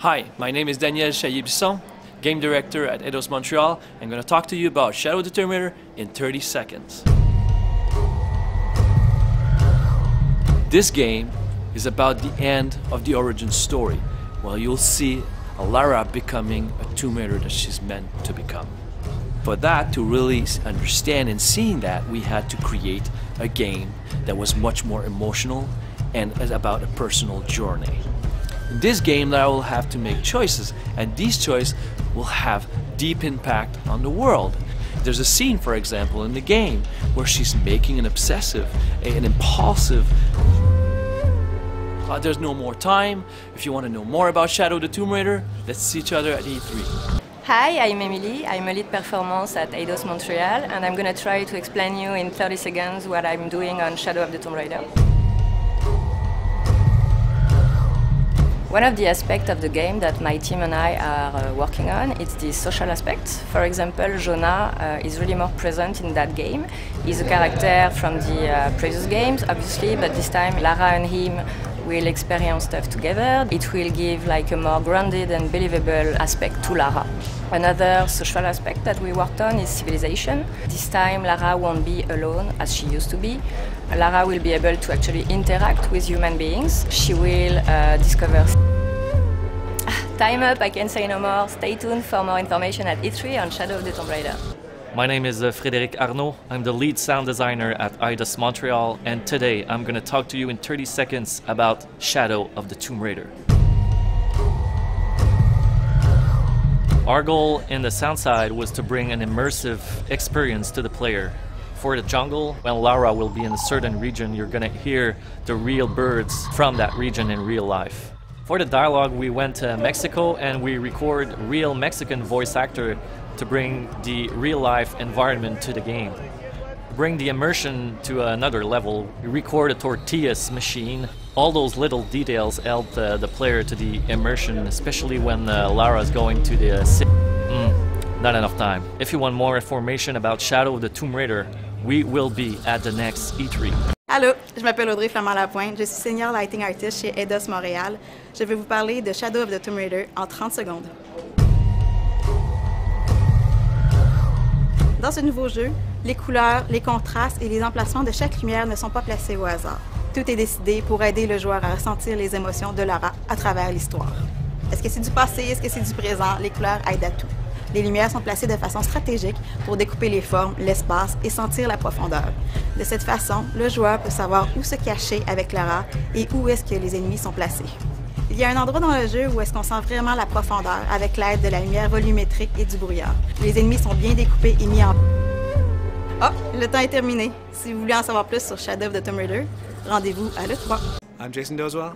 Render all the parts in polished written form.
Hi, my name is CHAYER-BISSON, Game Director at Eidos Montreal. I'm going to talk to you about Shadow of the Tomb Raider in 30 seconds. This game is about the end of the origin story, where you'll see Lara becoming a Tomb Raider that she's meant to become. For that, to really understand and seeing that, we had to create a game that was much more emotional and about a personal journey. In this game, Lara will have to make choices, and these choices will have deep impact on the world. There's a scene, for example, in the game where she's making an obsessive, an impulsive. There's no more time. If you want to know more about Shadow of the Tomb Raider, let's see each other at E3. Hi, I'm Emilie. I'm a lead performance at Eidos Montreal, and I'm going to try to explain you in 30 seconds what I'm doing on Shadow of the Tomb Raider. One of the aspects of the game that my team and I are working on is the social aspect. For example, Jonah is really more present in that game. He's a character from the previous games, obviously, but this time Lara and him will experience stuff together. It will give like a more grounded and believable aspect to Lara. Another social aspect that we worked on is civilization. This time Lara won't be alone as she used to be. Lara will be able to actually interact with human beings. She will discover. Time up, I can't say no more. Stay tuned for more information at E3 on Shadow of the Tomb Raider. My name is Frederic Arnaud. I'm the lead sound designer at Eidos Montreal, and today I'm going to talk to you in 30 seconds about Shadow of the Tomb Raider. Our goal in the sound side was to bring an immersive experience to the player. For the jungle, when Lara will be in a certain region, you're going to hear the real birds from that region in real life. For the dialogue, we went to Mexico and we record real Mexican voice actor to bring the real-life environment to the game. To bring the immersion to another level, we record a tortillas machine. All those little details help the player to the immersion, especially when Lara's going to the city. Not enough time. If you want more information about Shadow of the Tomb Raider, we will be at the next E3. Allô, je m'appelle Audrey Flammand Lapointe, je suis senior lighting artist chez Eidos Montréal. Je vais vous parler de Shadow of the Tomb Raider en 30 secondes. Dans ce nouveau jeu, les couleurs, les contrastes et les emplacements de chaque lumière ne sont pas placés au hasard. Tout est décidé pour aider le joueur à ressentir les émotions de Lara à travers l'histoire. Est-ce que c'est du passé? Est-ce que c'est du présent? Les couleurs aident à tout. Les lumières sont placées de façon stratégique pour découper les formes, l'espace et sentir la profondeur. De cette façon, le joueur peut savoir où se cacher avec Lara et où est-ce que les ennemis sont placés. Il y a un endroit dans le jeu où est-ce qu'on sent vraiment la profondeur avec l'aide de la lumière volumétrique et du brouillard. Les ennemis sont bien découpés et mis en... Oh, le temps est terminé. Si vous voulez en savoir plus sur Shadow of the Tomb Raider, rendez-vous à l'E3. I'm Jason Dozois,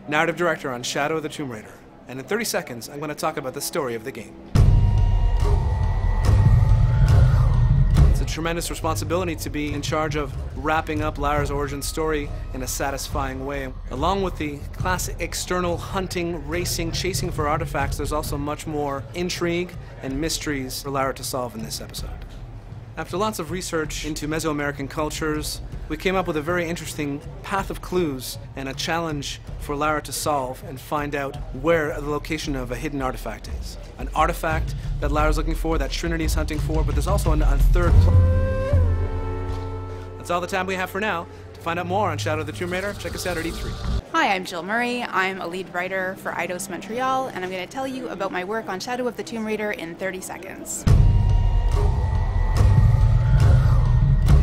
narrative director on Shadow of the Tomb Raider. And in 30 seconds, I'm going to talk about the story of the game. It's a tremendous responsibility to be in charge of wrapping up Lara's origin story in a satisfying way. Along with the classic external hunting, racing, chasing for artifacts, there's also much more intrigue and mysteries for Lara to solve in this episode. After lots of research into Mesoamerican cultures, we came up with a very interesting path of clues and a challenge for Lara to solve and find out where the location of a hidden artifact is. An artifact that Lara's looking for, that Trinity's hunting for, but there's also a third. That's all the time we have for now. To find out more on Shadow of the Tomb Raider, check us out at E3. Hi, I'm Jill Murray. I'm a lead writer for Eidos Montreal, and I'm going to tell you about my work on Shadow of the Tomb Raider in 30 seconds.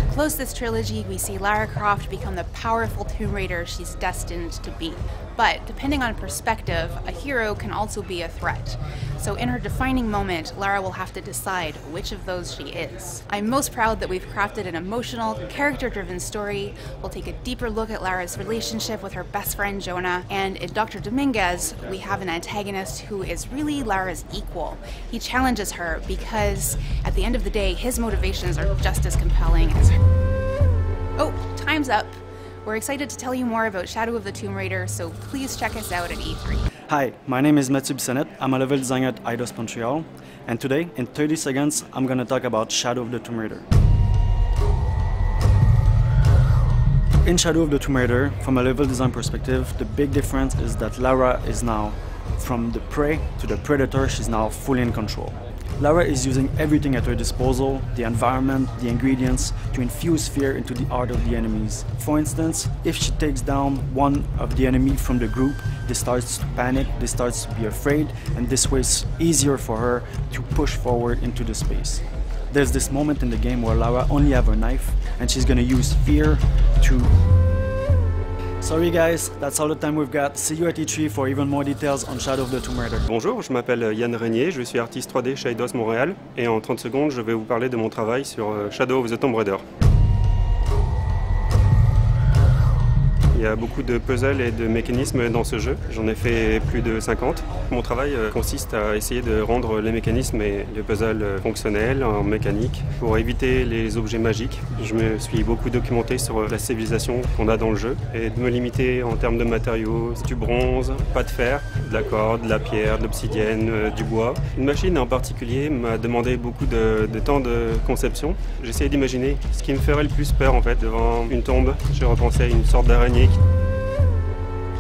To close this trilogy, we see Lara Croft become the powerful Tomb Raider she's destined to be. But depending on perspective, a hero can also be a threat. So in her defining moment, Lara will have to decide which of those she is. I'm most proud that we've crafted an emotional, character-driven story. We'll take a deeper look at Lara's relationship with her best friend Jonah, and in Dr. Dominguez, we have an antagonist who is really Lara's equal. He challenges her because at the end of the day, his motivations are just as compelling as her. Oh, time's up. We're excited to tell you more about Shadow of the Tomb Raider, so please check us out at E3. Hi, my name is Mathieu Bissonette. I'm a level designer at Eidos Montreal, and today, in 30 seconds, I'm going to talk about Shadow of the Tomb Raider. In Shadow of the Tomb Raider, from a level design perspective, the big difference is that Lara is now From the prey to the predator, she's now fully in control. Lara is using everything at her disposal, the environment, the ingredients, to infuse fear into the heart of the enemies. For instance, if she takes down one of the enemy from the group, they start to panic, they start to be afraid, and this way it's easier for her to push forward into the space. There's this moment in the game where Lara only have her knife, and she's gonna use fear to... Sorry guys, that's all the time we've got. See you at E3 for even more details on Shadow of the Tomb Raider. Bonjour, je m'appelle Yann Regnier, je suis artiste 3D chez Eidos Montréal et en 30 secondes je vais vous parler de mon travail sur Shadow of the Tomb Raider. Il y a beaucoup de puzzles et de mécanismes dans ce jeu, j'en ai fait plus de 50. Mon travail consiste à essayer de rendre les mécanismes et les puzzles fonctionnels en mécanique pour éviter les objets magiques. Je me suis beaucoup documenté sur la civilisation qu'on a dans le jeu et de me limiter en termes de matériaux, du bronze, pas de fer, de la corde, de la pierre, de l'obsidienne, du bois. Une machine en particulier m'a demandé beaucoup de temps de conception. J'ai essayé d'imaginer ce qui me ferait le plus peur en fait devant une tombe. J'ai repensé à une sorte d'araignée.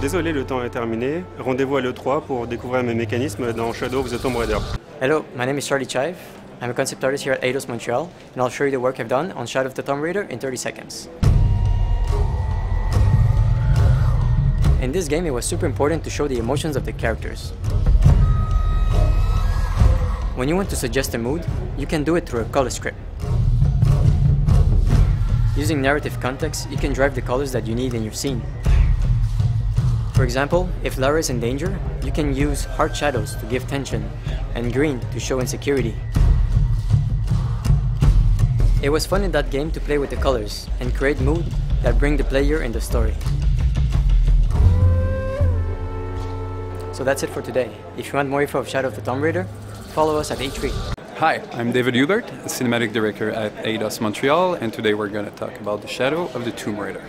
Désolé, le temps est terminé. Rendez-vous à l'E3 pour découvrir mes mécanismes dans Shadow of the Tomb Raider. Hello, my name is Charly Chive. I'm a concept artist here at Eidos Montreal, and I'll show you the work I've done on Shadow of the Tomb Raider in 30 seconds. In this game, it was super important to show the emotions of the characters. When you want to suggest a mood, you can do it through a color script. Using narrative context, you can drive the colors that you need in your scene. For example, if Lara is in danger, you can use hard shadows to give tension, and green to show insecurity. It was fun in that game to play with the colors and create mood that bring the player in the story. So that's it for today. If you want more info of Shadow of the Tomb Raider, follow us at E3. Hi, I'm David Hubert, Cinematic Director at Eidos Montreal, and today we're going to talk about the Shadow of the Tomb Raider.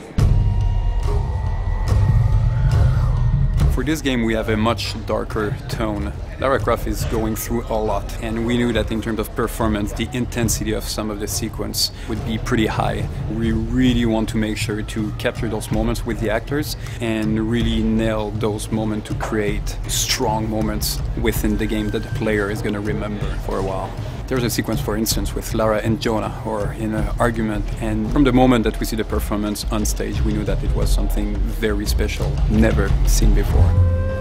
For this game we have a much darker tone. Lara Croft is going through a lot, and we knew that in terms of performance the intensity of some of the sequence would be pretty high. We really want to make sure to capture those moments with the actors and really nail those moments to create strong moments within the game that the player is going to remember for a while. There's a sequence, for instance, with Lara and Jonah, or in an argument, and from the moment that we see the performance on stage, we knew that it was something very special, never seen before.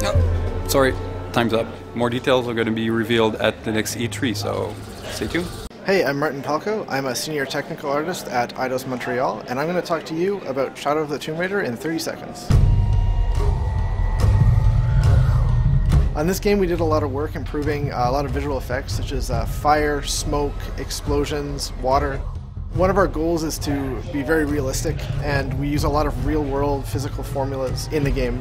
Oh, sorry, time's up. More details are going to be revealed at the next E3, so stay tuned. Hey, I'm Martin Palko. I'm a senior technical artist at Eidos Montreal, and I'm going to talk to you about Shadow of the Tomb Raider in 30 seconds. On this game we did a lot of work improving a lot of visual effects such as fire, smoke, explosions, water. One of our goals is to be very realistic, and we use a lot of real-world physical formulas in the game.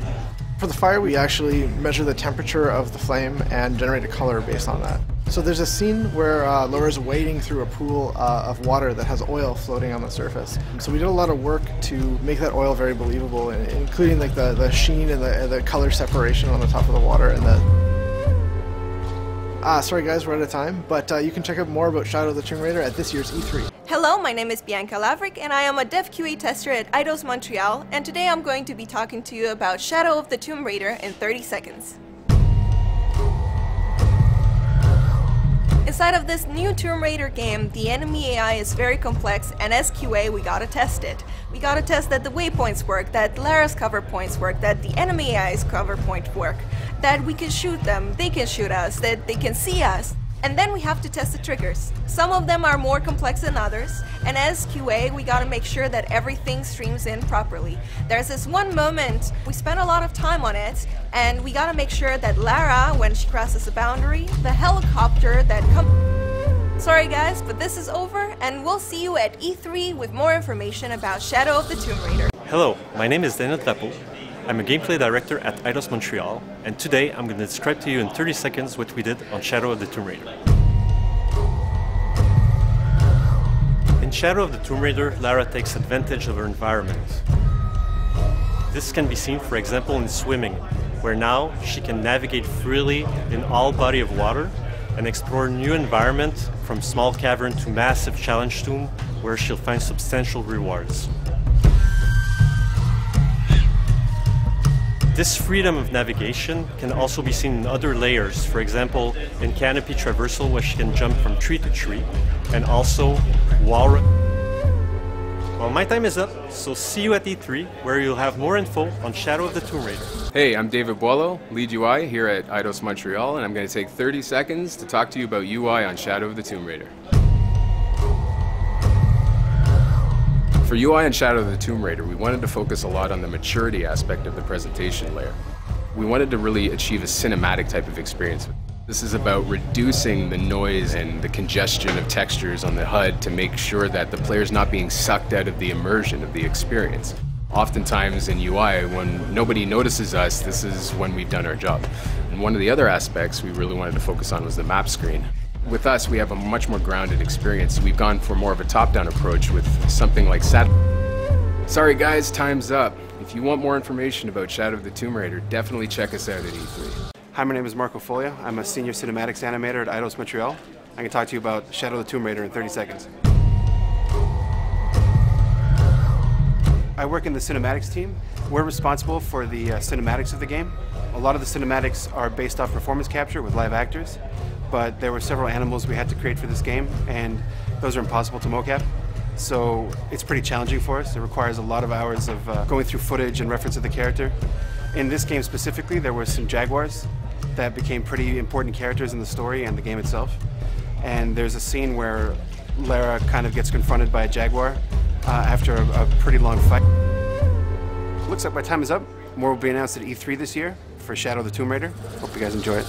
For the fire we actually measure the temperature of the flame and generate a color based on that. So there's a scene where Laura's wading through a pool of water that has oil floating on the surface. So we did a lot of work to make that oil very believable, including like the sheen and the color separation on the top of the water and the... sorry guys, we're out of time, but you can check out more about Shadow of the Tomb Raider at this year's E3. Hello, my name is Bianca Lavric, and I am a Dev QA tester at Eidos Montreal, and today I'm going to be talking to you about Shadow of the Tomb Raider in 30 seconds. Inside of this new Tomb Raider game, the enemy AI is very complex, and as QA we gotta test it. We gotta test that the waypoints work, that Lara's cover points work, that the enemy AI's cover point work, that we can shoot them, they can shoot us, that they can see us. And then we have to test the triggers. Some of them are more complex than others, and as QA we gotta make sure that everything streams in properly. There's this one moment, we spent a lot of time on it, and we gotta make sure that Lara, when she crosses the boundary, the helicopter that comes... Sorry guys, but this is over, and we'll see you at E3 with more information about Shadow of the Tomb Raider. Hello, my name is Drapeau. I'm a gameplay director at Eidos Montreal, and today I'm going to describe to you in 30 seconds what we did on Shadow of the Tomb Raider. In Shadow of the Tomb Raider, Lara takes advantage of her environment. This can be seen, for example, in swimming, where now she can navigate freely in all body of water and explore new environment from small cavern to massive challenge tomb, where she'll find substantial rewards. This freedom of navigation can also be seen in other layers, for example, in canopy traversal, where she can jump from tree to tree, and also wall. Well, my time is up, so see you at E3, where you'll have more info on Shadow of the Tomb Raider. Hey, I'm David Boileau, lead UI here at Eidos Montreal, and I'm going to take 30 seconds to talk to you about UI on Shadow of the Tomb Raider. For UI and Shadow of the Tomb Raider, we wanted to focus a lot on the maturity aspect of the presentation layer. We wanted to really achieve a cinematic type of experience. This is about reducing the noise and the congestion of textures on the HUD to make sure that the player's not being sucked out of the immersion of the experience. Oftentimes in UI, when nobody notices us, this is when we've done our job. And one of the other aspects we really wanted to focus on was the map screen. With us, we have a much more grounded experience. We've gone for more of a top-down approach with something like Sorry guys, time's up. If you want more information about Shadow of the Tomb Raider, definitely check us out at E3. Hi, my name is Marco Foglia. I'm a senior cinematics animator at Eidos Montreal. I can talk to you about Shadow of the Tomb Raider in 30 seconds. I work in the cinematics team. We're responsible for the cinematics of the game. A lot of the cinematics are based off performance capture with live actors, but there were several animals we had to create for this game, and those are impossible to mocap. So it's pretty challenging for us. It requires a lot of hours of going through footage and reference of the character. In this game specifically, there were some jaguars that became pretty important characters in the story and the game itself. And there's a scene where Lara kind of gets confronted by a jaguar after a pretty long fight. Looks like my time is up. More will be announced at E3 this year for Shadow of the Tomb Raider. Hope you guys enjoy it.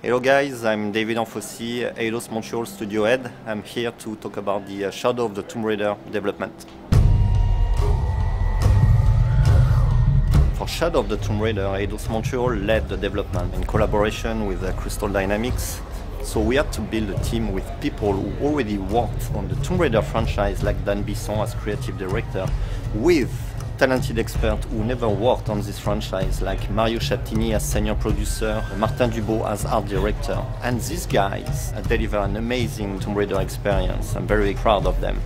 Hello guys, I'm David Anfossi, Eidos Montreal studio head. I'm here to talk about the Shadow of the Tomb Raider development. For Shadow of the Tomb Raider, Eidos Montreal led the development in collaboration with Crystal Dynamics. So we had to build a team with people who already worked on the Tomb Raider franchise, like Dan Bisson as creative director, with talented experts who never worked on this franchise, like Mario Chatini as senior producer, Martin Dubot as art director. And these guys deliver an amazing Tomb Raider experience. I'm very proud of them.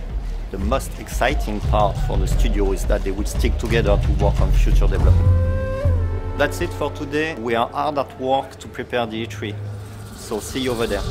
The most exciting part for the studio is that they will stick together to work on future development. That's it for today. We are hard at work to prepare the E3. So see you over there.